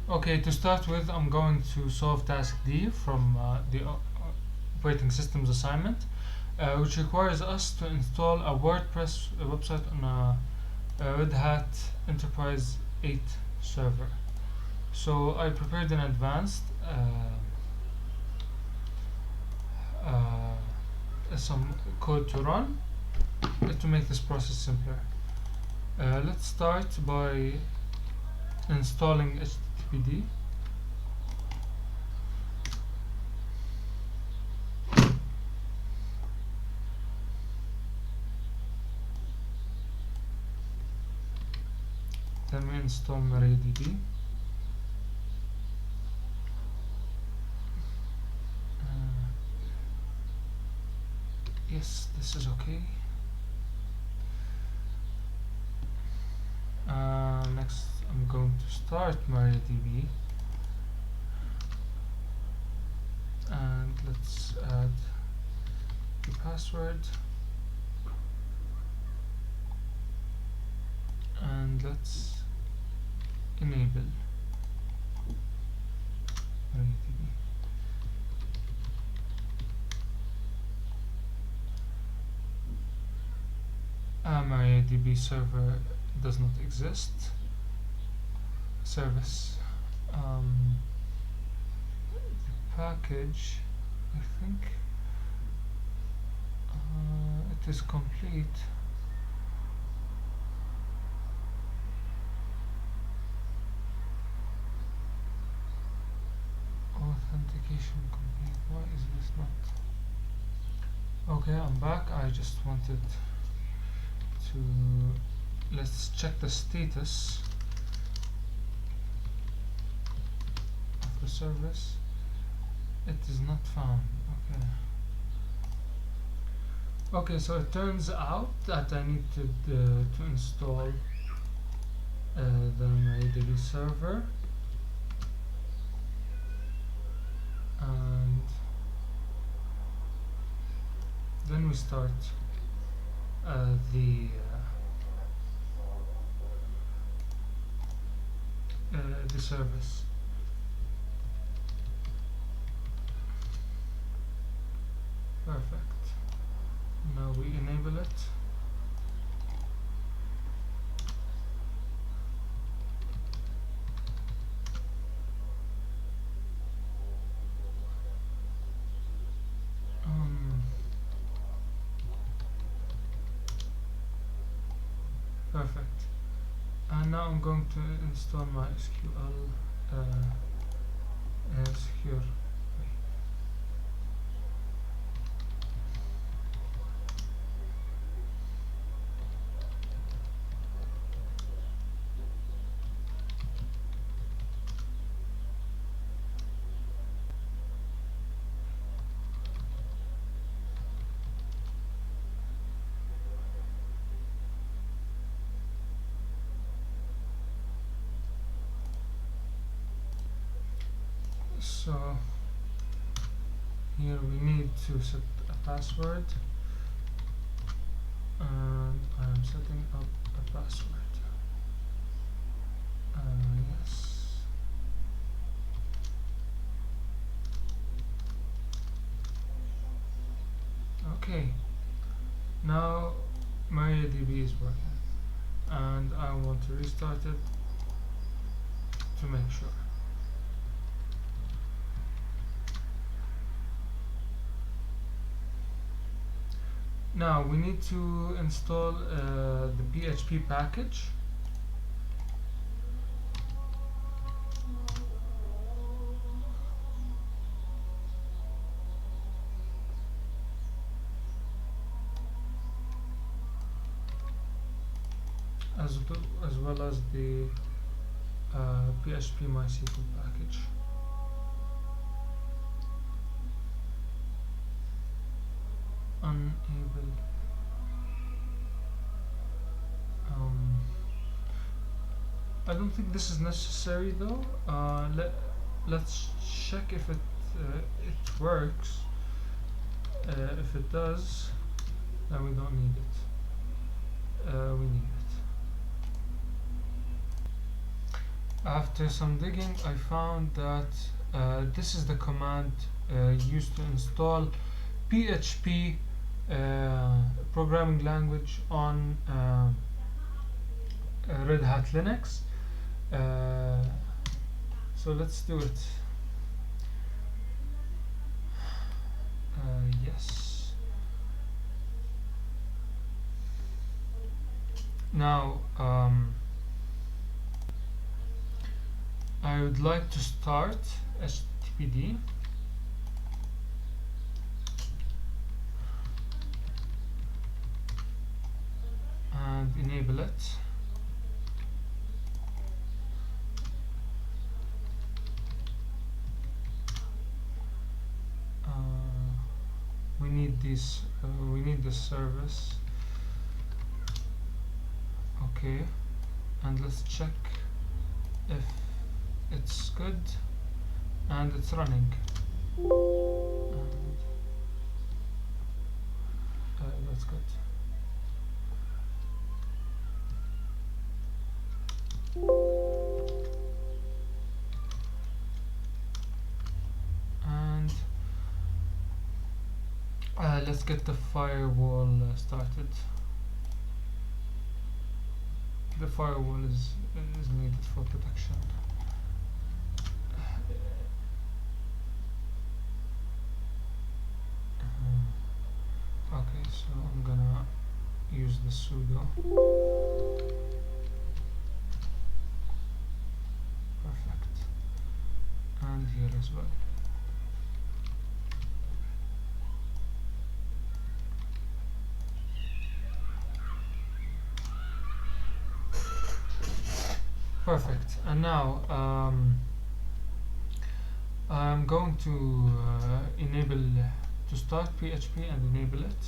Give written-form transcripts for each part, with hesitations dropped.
Okay, to start with, I'm going to solve task D from the operating systems assignment, which requires us to install a WordPress website on a Red Hat Enterprise 8 server. So I prepared in advance some code to run to make this process simpler. Let's start by installing HTTPD. Then we install MariaDB. Yes, this is okay. Next, I'm going to start MariaDB, and let's add the password, and let's enable MariaDB. MariaDB server does not exist. Service. The package, I think it is complete. Authentication complete. Why is this not? Okay, I'm back. I just wanted to let's check the status of the service. It is not found. Okay, so it turns out that I need to install the MariaDB server, and then we start the service. Perfect. Now we enable it. Perfect. And now I'm going to install my SQL secure. So here we need to set a password, and I am setting up a password. Yes. Okay. Now MariaDB is working, and I want to restart it to make sure. Now we need to install the PHP package. As well as the PHP MySQL package. Unable. I don't think this is necessary though. Let's check if it works. If it does, then we don't need it. We need it. After some digging, I found that this is the command used to install PHP programming language on Red Hat Linux. So let's do it. Yes. Now I would like to start HTTPD. And enable it. We need this. We need this service. Okay, and let's check if it's good, and it's running. And, that's good. And let's get the firewall started. The firewall is needed for protection. Okay, so I'm gonna use the sudo. Perfect. And here as well. Perfect. And now I'm going to enable to start PHP and enable it.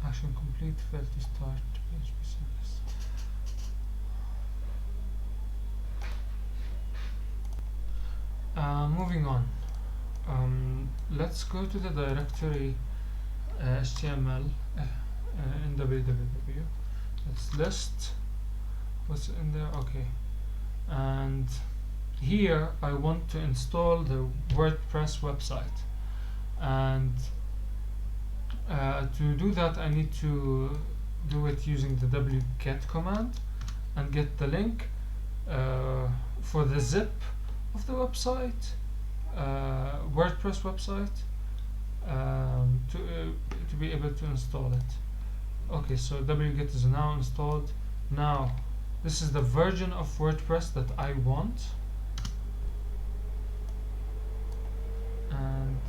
Action complete. Failed to start PHP service. Moving on. Let's go to the directory HTML in www. Let's list what's in there. Okay, and here I want to install the WordPress website, and to do that I need to do it using the wget command and get the link for the zip of the website, WordPress website, to be able to install it. Okay, so wget is now installed. Now this is the version of WordPress that I want, and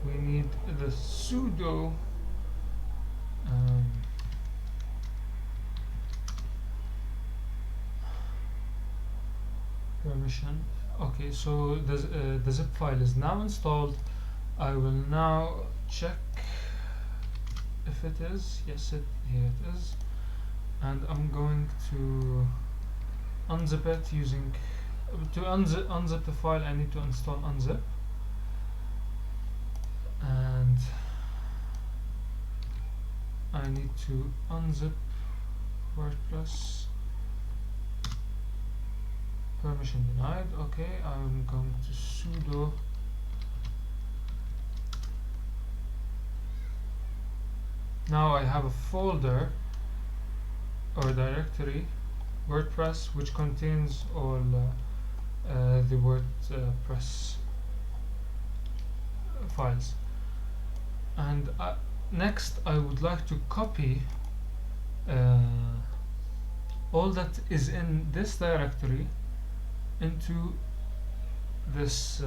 we need the sudo permission. Okay, so the zip file is now installed. I will now check if it is. Yes, here it is. And I'm going to unzip it using to unzip the file. I need to install unzip, and I need to unzip WordPress. Permission denied. Okay, I'm going to sudo now. I have a folder or directory WordPress which contains all the WordPress files, and next I would like to copy all that is in this directory into this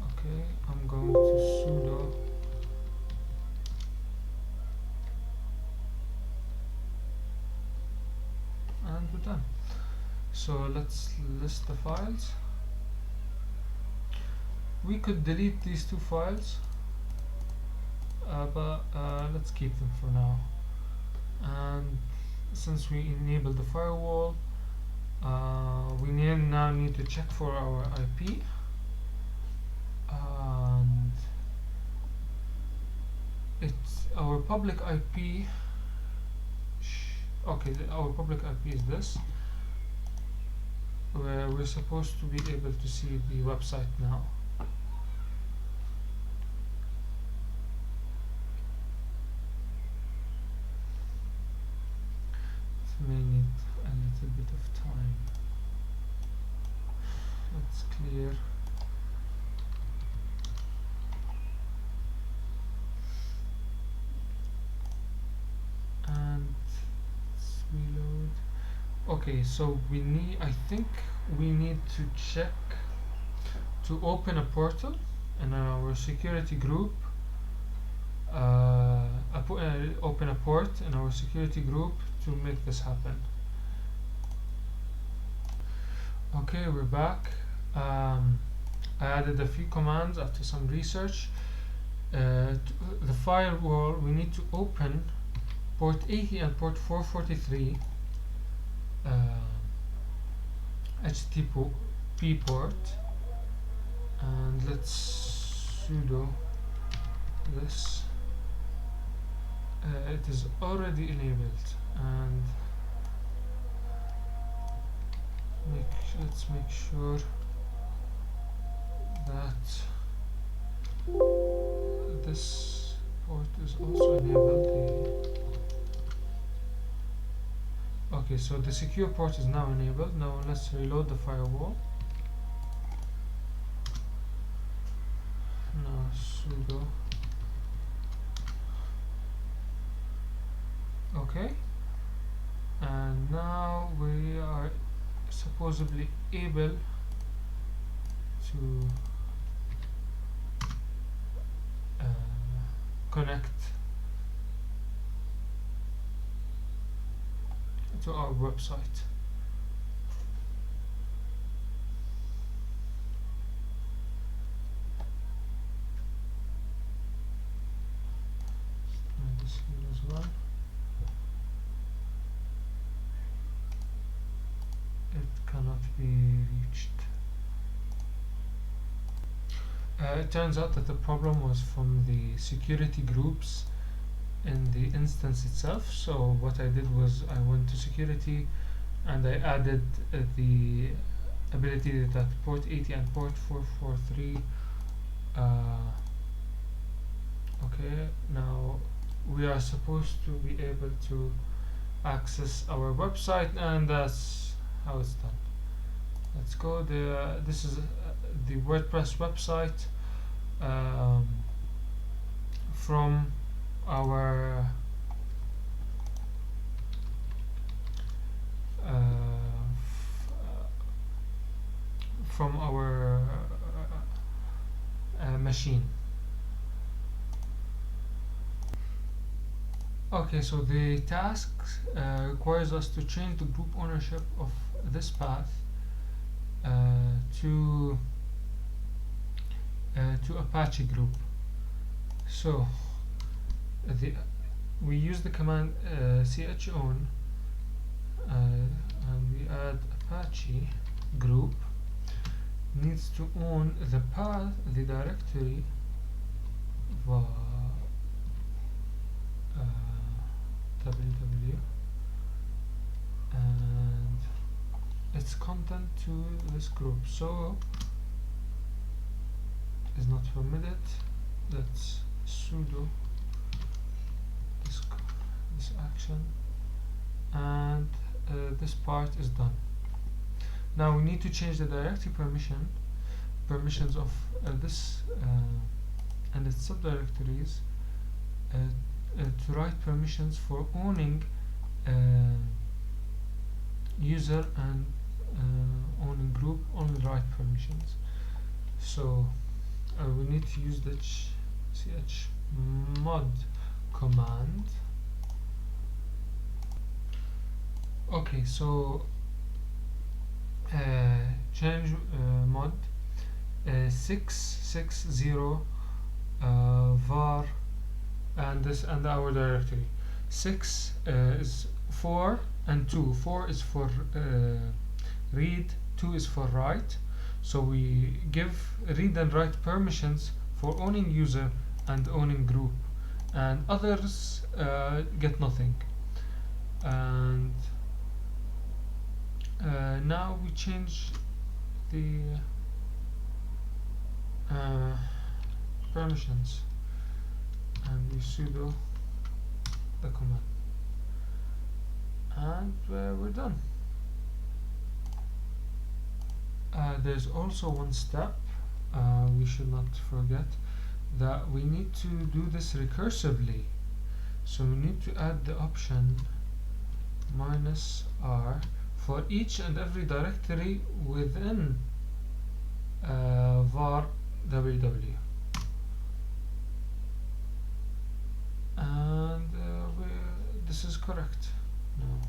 okay, I'm going to sudo and we're done. So let's list the files. We could delete these two files, but let's keep them for now. And since we enabled the firewall, now need to check for our IP, and it's our public IP. Okay, our public IP is this, where we're supposed to be able to see the website now. It may need a little bit of time. Let's clear. And let's reload. Okay, so I think we need to check to open a portal in our security group. Open a port in our security group to make this happen. Okay, we're back. I added a few commands after some research. The firewall, we need to open port 80 and port 443 HTTP port, and let's sudo this. It is already enabled, and let's make sure that this port is also enabled. Okay, so the secure port is now enabled. Now let's reload the firewall. Now sudo. Okay, and now we are supposedly able to connect to our website. Try this here as well. It cannot be reached. It turns out that the problem was from the security groups in the instance itself. So what I did was I went to security and I added the ability that port 80 and port 443. Okay, now we are supposed to be able to access our website, and that's how it's done. Let's go there. This is the WordPress website from our machine. Okay, so the task requires us to change the group ownership of this path to Apache group. So we use the command chown, and we add Apache group needs to own the path, the directory www and its content to this group. So is not permitted. Let's sudo this action, and this part is done. Now we need to change the directory permissions of this and its subdirectories to write permissions for owning user and owning group, only write permissions. So we need to use the chmod command. Okay, so change mod 660 var and our directory. 6 is 4 and 2. 4 is for read, 2 is for write. So we give read and write permissions for owning user and owning group, and others get nothing. And now we change the permissions, and we sudo the command, and we're done. There's also one step we should not forget, that we need to do this recursively. So we need to add the option -r for each and every directory within var ww. And this is correct now.